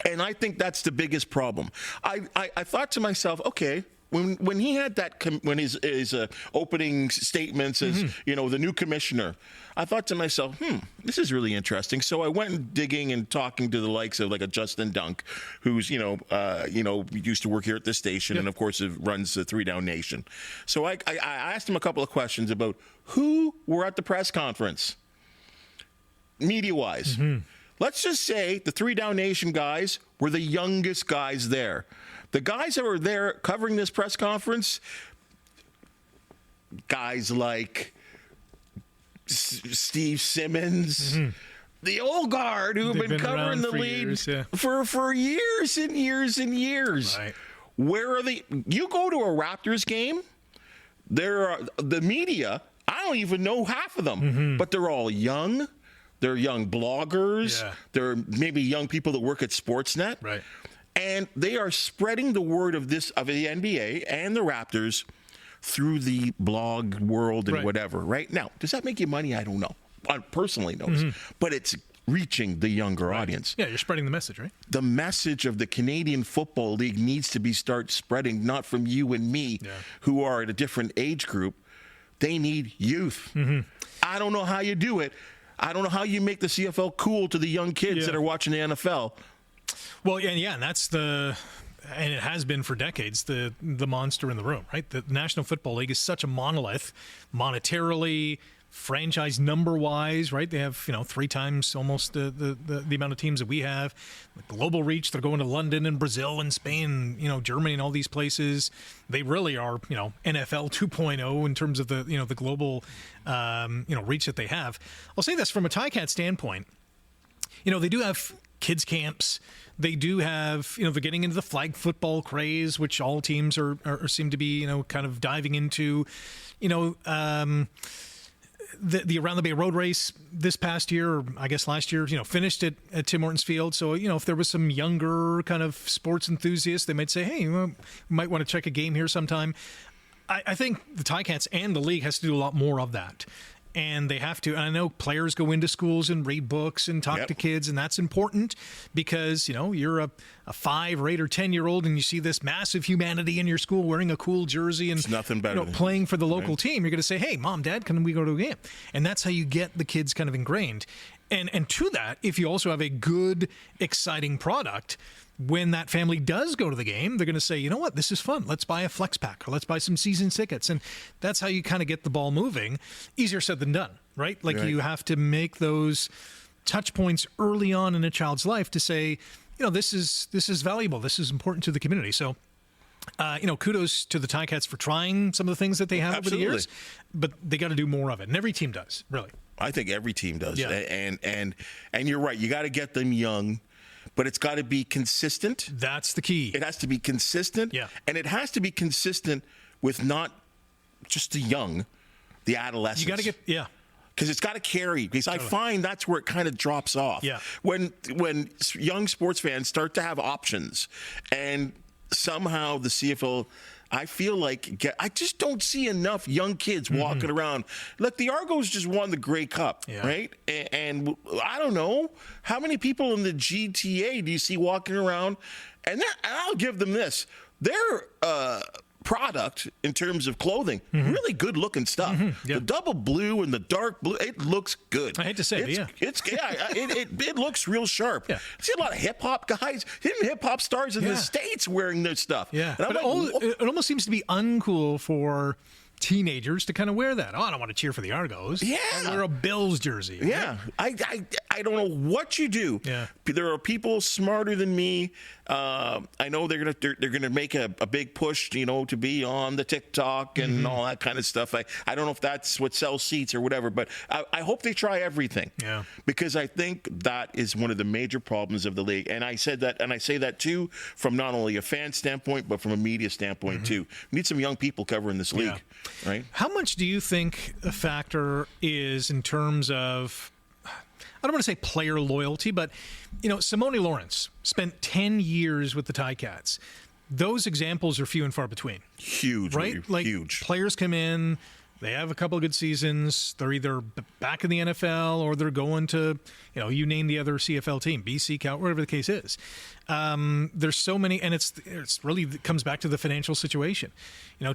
S1: And I think that's the biggest problem. I thought to myself, okay, when he had that, when his opening statements as, the new commissioner, I thought to myself, this is really interesting. So I went and digging and talking to the likes of like a Justin Dunk, who's, used to work here at this station and, of course, runs the 3 Down Nation. So I asked him a couple of questions about who were at the press conference, media-wise. Let's just say the 3 Down Nation guys were the youngest guys there. The guys that were there covering this press conference, guys like Steve Simmons, the old guard who have been covering the league for years and years and years.
S2: Right.
S1: Where are they? You go to a Raptors game, the media, I don't even know half of them, but they're all young. They're young bloggers. Yeah. They're maybe young people that work at Sportsnet.
S2: Right.
S1: And they are spreading the word of the NBA and the Raptors through the blog world and whatever. Right now, does that make you money? I don't know. I personally know, but it's reaching the younger audience.
S2: Yeah, you're spreading the message, right?
S1: The message of the Canadian Football League needs to start spreading, not from you and me, who are at a different age group. They need youth. I don't know how you do it. I don't know how you make the CFL cool to the young kids that are watching the NFL.
S2: Well, and that's and it has been for decades, the monster in the room, right? The National Football League is such a monolith, monetarily, franchise number-wise, right? They have, 3 times almost the amount of teams that we have. The global reach, they're going to London and Brazil and Spain, Germany and all these places. They really are, NFL 2.0 in terms of the global, reach that they have. I'll say this from a Ticats standpoint. They do have kids camps. They do have, they're getting into the flag football craze, which all teams are seem to be, kind of diving into. The Around the Bay Road race this past year, or I guess last year, finished at Tim Hortons Field. So, if there was some younger kind of sports enthusiasts, they might say, hey, we might want to check a game here sometime. I think the Ticats and the league has to do a lot more of that. And they have to, and I know players go into schools and read books and talk to kids, and that's important because, you're a 5 or 8 or 10-year-old and you see this massive humanity in your school wearing a cool jersey and
S1: it's nothing better
S2: playing for the local team. You're going to say, hey, Mom, Dad, can we go to a game? And that's how you get the kids kind of ingrained. And to that, if you also have a good, exciting product, when that family does go to the game, they're going to say, you know what, this is fun. Let's buy a flex pack or let's buy some season tickets. And that's how you kind of get the ball moving. Easier said than done, right? You have to make those touch points early on in a child's life to say, this is valuable. This is important to the community. So, kudos to the Ticats for trying some of the things that they have over the years, but they got to do more of it. And every team does, really.
S1: I think every team does.
S2: Yeah.
S1: And you're right. You got to get them young. But it's got to be consistent.
S2: That's the key.
S1: It has to be consistent.
S2: Yeah.
S1: And it has to be consistent with not just the young, the adolescents.
S2: You got to get,
S1: because it's got to carry. Because I find that's where it kind of drops off.
S2: Yeah.
S1: When young sports fans start to have options and somehow the CFL, I feel like I just don't see enough young kids walking around. Look, the Argos just won the Grey Cup, right? And I don't know how many people in the GTA do you see walking around? And I'll give them this: their product in terms of clothing, really good looking stuff. The double blue and the dark blue, it looks good.
S2: I hate to say it,
S1: it looks real sharp.
S2: Yeah.
S1: I see a lot of hip hop guys, hip hop stars in the States wearing this stuff.
S2: Yeah,
S1: and
S2: but it almost seems to be uncool for teenagers to kind of wear that. Oh, I don't want to cheer for the Argos.
S1: Yeah.
S2: I'll wear a Bills jersey.
S1: Yeah. I don't know what you do.
S2: Yeah.
S1: There are people smarter than me. I know they're gonna make a big push, to be on the TikTok and all that kind of stuff. I don't know if that's what sells seats or whatever, but I hope they try everything.
S2: Yeah.
S1: Because I think that is one of the major problems of the league. And I said that, and I say that too from not only a fan standpoint, but from a media standpoint too. We need some young people covering this league. Right?
S2: How much do you think a factor is in terms of, I don't want to say player loyalty, but, Simone Lawrence spent 10 years with the Ticats. Those examples are few and far between.
S1: Huge,
S2: right?
S1: Huge.
S2: Players come in, they have a couple of good seasons, they're either back in the NFL or they're going to, you name the other CFL team, BC, Cal, whatever the case is. There's so many, and it's really it comes back to the financial situation.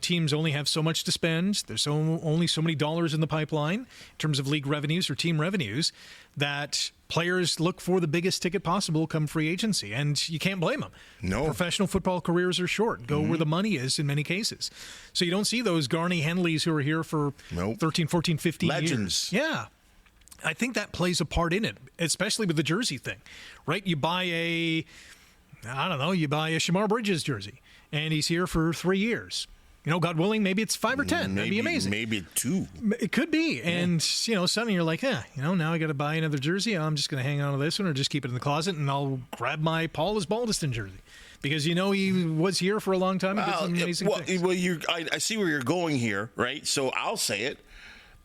S2: Teams only have so much to spend. There's only so many dollars in the pipeline in terms of league revenues or team revenues that players look for the biggest ticket possible come free agency, and you can't blame them.
S1: No.
S2: Professional football careers are short. Go where the money is in many cases. So you don't see those Garney Henleys who are here for 13, 14, 15
S1: Legends.
S2: years. Yeah. I think that plays a part in it, especially with the jersey thing, right? You buy a Shamar Bridges jersey, and he's here for 3 years. God willing, maybe it's 5 or 10. That'd be amazing.
S1: Maybe 2.
S2: It could be. Yeah. And, suddenly you're like, now I got to buy another jersey. I'm just going to hang on to this one or just keep it in the closet, and I'll grab my Paul Osbaldiston jersey. Because he was here for a long time and did some amazing things.
S1: Well, I see where you're going here, right? So I'll say it.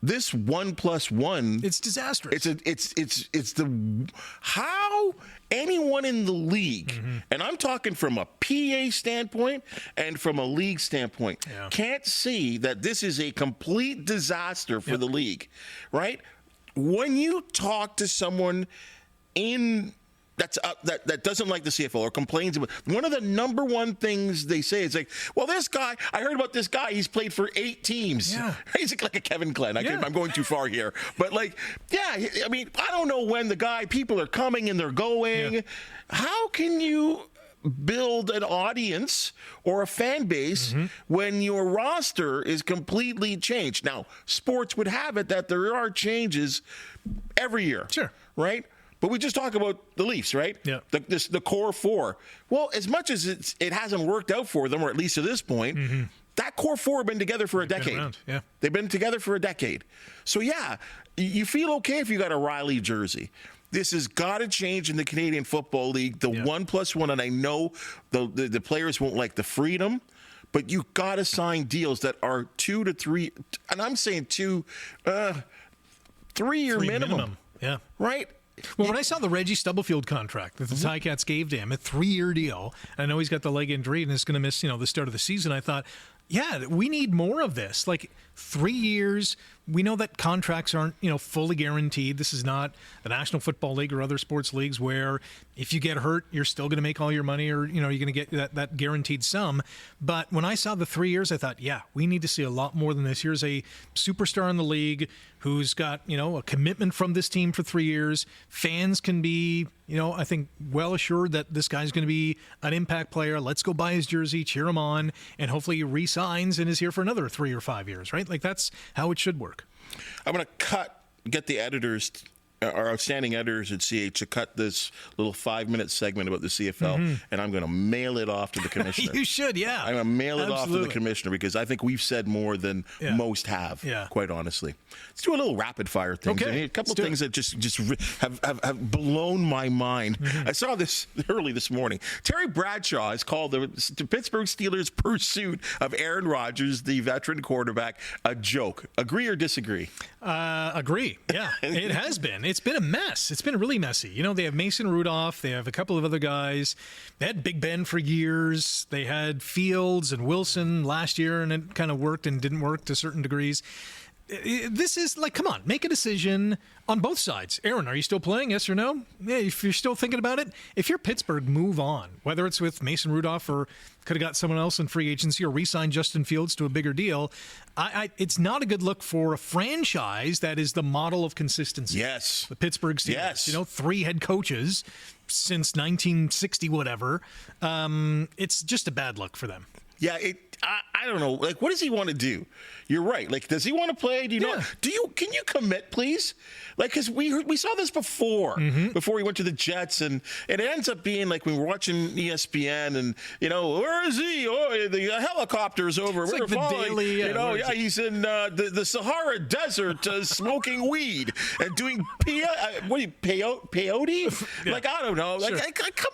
S1: This 1+1,
S2: it's disastrous.
S1: It's the how anyone in the league, and I'm talking from a PA standpoint and from a league standpoint, can't see that this is a complete disaster for the league, right? When you talk to someone that doesn't like the CFL or complains about, one of the number one things they say is like, well, this guy, I heard about this guy, he's played for 8 teams. Yeah. He's like a Kevin Glenn. I'm going too far here. But I don't know when people are coming and they're going. Yeah. How can you build an audience or a fan base when your roster is completely changed? Now, sports would have it that there are changes every year.
S2: Sure.
S1: Right? But we just talk about the Leafs, right?
S2: Yeah.
S1: The core 4. Well, as much as it hasn't worked out for them, or at least to this point, that core 4 have been together for a decade.
S2: Yeah.
S1: They've been together for a decade. So, you feel okay if you got a Riley jersey. This has got to change in the Canadian Football League, the 1+1, and I know the players won't like the freedom, but you got to sign deals that are 2 to 3, and I'm saying 3-year minimum.
S2: Yeah.
S1: Right?
S2: Well, when I saw the Reggie Stubblefield contract that the Ticats gave to him, a 3-year deal, I know he's got the leg injury and is going to miss, the start of the season, I thought, we need more of this. 3 years. We know that contracts aren't, fully guaranteed. This is not the National Football League or other sports leagues where if you get hurt, you're still going to make all your money or, you're going to get that guaranteed sum. But when I saw the 3 years, I thought, we need to see a lot more than this. Here's a superstar in the league who's got, a commitment from this team for 3 years. Fans can be, I think well assured that this guy's going to be an impact player. Let's go buy his jersey, cheer him on, and hopefully he re-signs and is here for another 3 or 5 years, right? That's how it should work.
S1: I'm going to get the editors, our outstanding editors at CH, to cut this little 5-minute segment about the CFL, and I'm going to mail it off to the commissioner.
S2: You should, yeah.
S1: I'm going to mail it off to the commissioner because I think we've said more than most have, quite honestly. Let's do a little rapid-fire thing.
S2: Okay.
S1: A couple of things that just have blown my mind. I saw this early this morning. Terry Bradshaw has called the Pittsburgh Steelers' pursuit of Aaron Rodgers, the veteran quarterback, a joke. Agree or disagree?
S2: Agree. Yeah, it has been. It's been a mess. It's been really messy. They have Mason Rudolph. They have a couple of other guys. They had Big Ben for years. They had Fields and Wilson last year, and it kind of worked and didn't work to certain degrees. This is come on, make a decision on both sides. Aaron, are you still playing? Yes or no? Yeah, if you're still thinking about it, if you're Pittsburgh, move on. Whether it's with Mason Rudolph or could have got someone else in free agency or re-signed Justin Fields to a bigger deal. It's not a good look for a franchise that is the model of consistency.
S1: Yes.
S2: The Pittsburgh Steelers.
S1: Yes.
S2: 3 head coaches since 1960, whatever. It's just a bad look for them.
S1: Yeah, I don't know. What does he want to do? You're right. Does he want to play? Do you know? Can you commit, please? Because we saw this before he went to the Jets, and it ends up being like when we're watching ESPN, and where is he? Oh, the helicopter's over.
S2: It's
S1: we're falling.
S2: Daily,
S1: he's in the Sahara Desert smoking weed and doing peyote?
S2: Yeah.
S1: I don't know.
S2: Sure.
S1: Come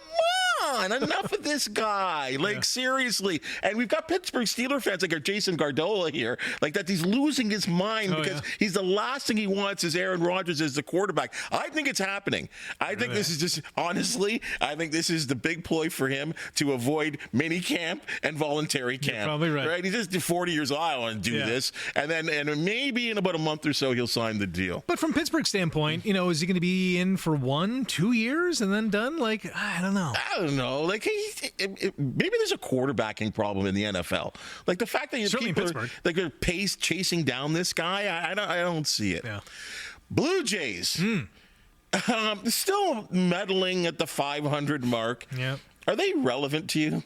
S1: on, enough of this guy. Seriously. And we've got Pittsburgh Steelers fans like our Jason Gardola here, that he's losing his mind because he's the last thing he wants is Aaron Rodgers as the quarterback. I think it's happening. I think this is just, honestly, I think this is the big ploy for him to avoid mini camp and voluntary camp.
S2: You're probably right.
S1: He's just 40 years old. I want to do this. And maybe in about a month or so, he'll sign the deal.
S2: But from Pittsburgh's standpoint, is he going to be in for 1-2 years and then done? I don't know.
S1: I don't know. Like, maybe there's a quarterbacking problem in the NFL. Like the fact that
S2: Certainly
S1: people are, like, they're chasing down this guy, I don't see it.
S2: Yeah.
S1: Blue Jays, still meddling at the 500 mark.
S2: Yeah.
S1: Are they relevant to you?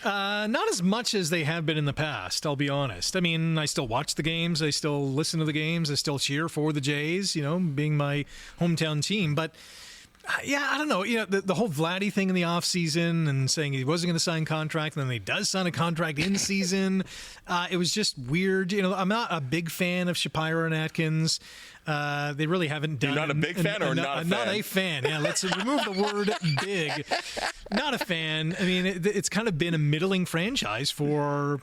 S2: Not as much as they have been in the past, I'll be honest. I mean, I still watch the games. I still listen to the games. I still cheer for the Jays, being my hometown team. But, yeah, I don't know. The whole Vladdy thing in the offseason and saying he wasn't going to sign a contract, and then he does sign a contract in season. It was just weird. I'm not a big fan of Shapiro and Atkins. They really haven't done.
S1: You're not a big fan or not a fan?
S2: Not a fan. Yeah, let's remove the word big. Not a fan. I mean, it's kind of been a middling franchise for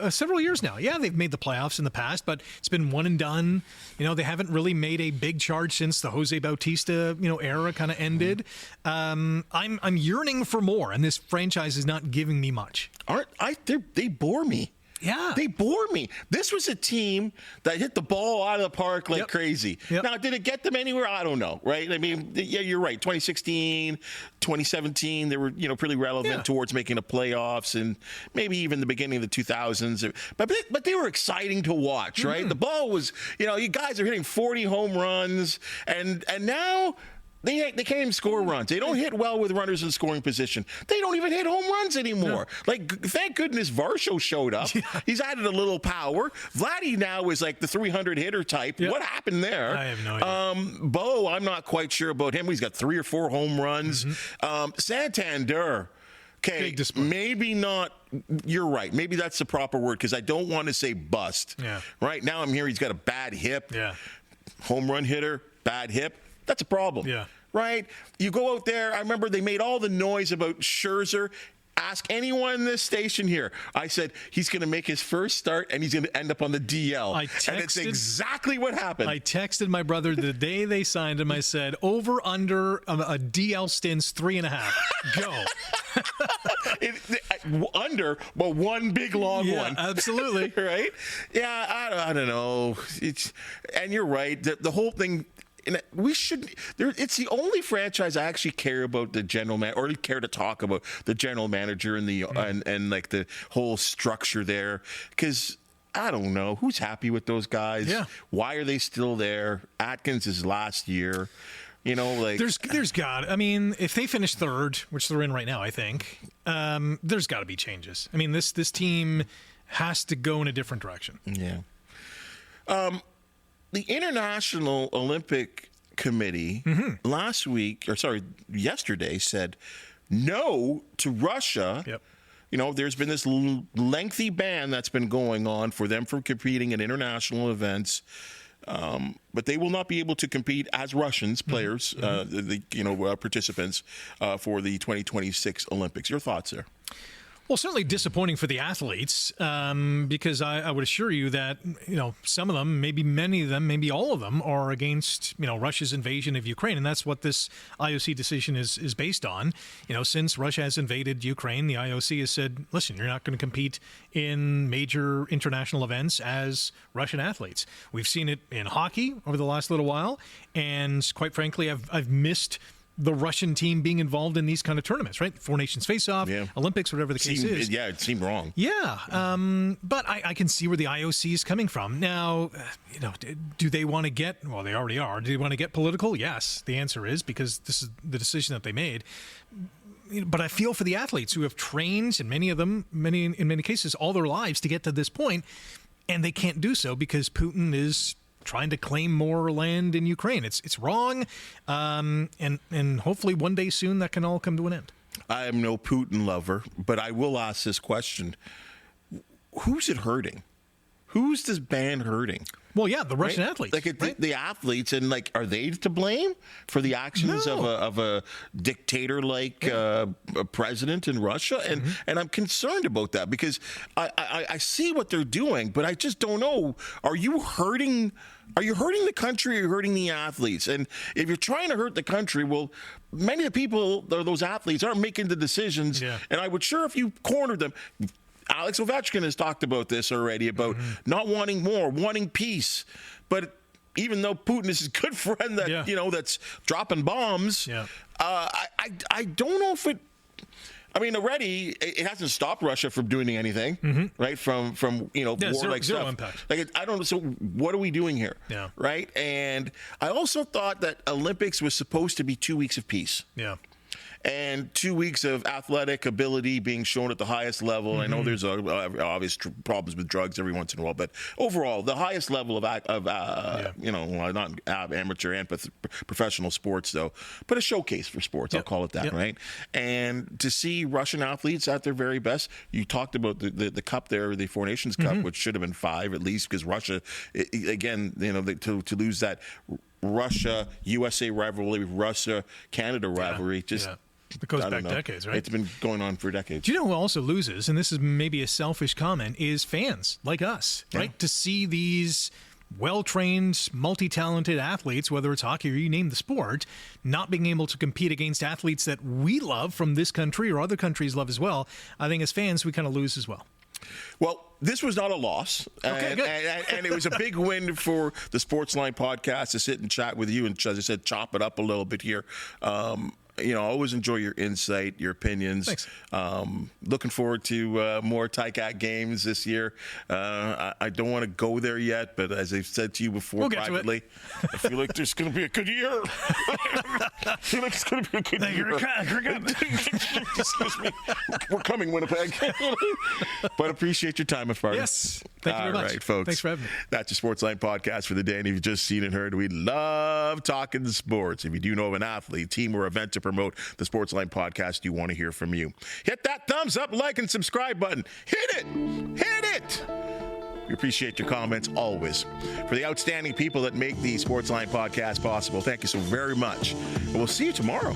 S2: several years now. Yeah, they've made the playoffs in the past, but it's been one and done. They haven't really made a big charge since the Jose Bautista era kind of ended. I'm yearning for more, and this franchise is not giving me much.
S1: They bore me.
S2: Yeah.
S1: They bore me. This was a team that hit the ball out of the park like crazy.
S2: Yep.
S1: Now, did it get them anywhere? I don't know, right? I mean, yeah, you're right. 2016, 2017, they were, pretty relevant towards making the playoffs and maybe even the beginning of the 2000s. But they were exciting to watch, right? The ball was, you guys are hitting 40 home runs, and now They can't even score runs. They don't hit well with runners in scoring position. They don't even hit home runs anymore. No. Like, thank goodness Varsho showed up. Yeah. He's added a little power. Vladdy now is like the 300 hitter type. Yep. What happened there?
S2: I have no idea.
S1: Bo, I'm not quite sure about him. He's got 3 or 4 home runs. Santander. Okay, maybe not. You're right. Maybe that's the proper word because I don't want to say bust.
S2: Yeah.
S1: Right now I'm hearing he's got a bad hip.
S2: Yeah.
S1: Home run hitter, bad hip. That's a problem.
S2: Yeah.
S1: Right? You go out there. I remember they made all the noise about Scherzer. Ask anyone in this station here. I said he's going to make his first start and he's going to end up on the DL. And it's exactly what happened. I texted my brother the day they signed him. I said, over under a DL stints 3.5. Go. Under, but one big long one.
S2: Absolutely.
S1: Right? Yeah, I don't know. And you're right. The whole thing. And it's the only franchise I actually care about the general man, or care to talk about the general manager and the and like the whole structure there, because I don't know who's happy with those guys.
S2: Yeah.
S1: Why are they still there? Atkins is last year. Like
S2: there's got. I mean, if they finish third, which they're in right now, I think there's got to be changes. I mean, this team has to go in a different direction.
S1: Yeah. The International Olympic Committee yesterday said no to Russia.
S2: Yep.
S1: There's been this lengthy ban that's been going on for them from competing in international events. But they will not be able to compete as Russians, players, participants for the 2026 Olympics. Your thoughts there?
S2: Well, certainly disappointing for the athletes because I would assure you that, some of them, maybe many of them, maybe all of them are against, Russia's invasion of Ukraine. And that's what this IOC decision is based on. Since Russia has invaded Ukraine, the IOC has said, listen, you're not going to compete in major international events as Russian athletes. We've seen it in hockey over the last little while. And quite frankly, I've missed the Russian team being involved in these kind of tournaments, right? Four Nations Face-Off, Olympics, whatever the case is.
S1: Yeah, it seemed wrong.
S2: Yeah, but I can see where the IOC is coming from. Now, do they want to get, well, they already are. Do they want to get political? Yes, the answer is, because this is the decision that they made. But I feel for the athletes who have trained, and many of them, in many cases, all their lives to get to this point, and they can't do so because Putin is trying to claim more land in Ukraine. It's wrong, and hopefully one day soon that can all come to an end.
S1: I am no Putin lover, but I will ask this question. Who's it hurting? Who's this ban hurting?
S2: Well, yeah, the Russian athletes.
S1: Like the athletes, and are they to blame for the actions of a dictator-like president in Russia? And I'm concerned about that because I see what they're doing, but I just don't know. Are you hurting the country, or are you hurting the athletes? And if you're trying to hurt the country, well, many of the people, those athletes, aren't making the decisions. Yeah. And I would sure if you cornered them. Alex Ovechkin has talked about this already, about not wanting more, wanting peace. But even though Putin is his good friend that that's dropping bombs, I don't know if it I mean, already it hasn't stopped Russia from doing anything, right? From war-like
S2: zero
S1: stuff.
S2: impact.
S1: Like I don't know. So what are we doing here?
S2: Yeah.
S1: Right. And I also thought that Olympics was supposed to be 2 weeks of peace.
S2: Yeah.
S1: And 2 weeks of athletic ability being shown at the highest level. I know there's obvious problems with drugs every once in a while, but overall, the highest level of not amateur and professional sports, though, but a showcase for sports. I'll call it that, right? And to see Russian athletes at their very best, you talked about the cup there, the Four Nations Cup, which should have been 5 at least, because Russia, again, to lose that Russia-USA rivalry, Russia-Canada rivalry,
S2: It goes back decades, right?
S1: It's been going on for decades.
S2: Do you know who also loses, and this is maybe a selfish comment, is fans like us, right? To see these well-trained, multi-talented athletes, whether it's hockey or you name the sport, not being able to compete against athletes that we love from this country or other countries love as well. I think as fans, we kind of lose as well.
S1: Well, this was not a loss.
S2: Okay, good.
S1: And it was a big win for the Sportsline podcast to sit and chat with you and, as I said, chop it up a little bit here. I always enjoy your insight, your opinions.
S2: Thanks.
S1: Looking forward to more TICAC games this year. I don't want to go there yet, but as I've said to you before privately, I feel like there's going to be a good year. I feel like it's going to be a good year. Excuse me. We're coming, Winnipeg. But appreciate your time, Martin.
S2: Yes. Thank you very much.
S1: All right, folks.
S2: Thanks for having me.
S1: That's your Sportsline podcast for the day. And if you've just seen and heard, we love talking sports. If you do know of an athlete, team, or event to promote the Sportsline podcast, you want to hear from you. Hit that thumbs up, like, and subscribe button. Hit it. Hit it. We appreciate your comments always. For the outstanding people that make the Sportsline podcast possible, thank you so very much. And we'll see you tomorrow.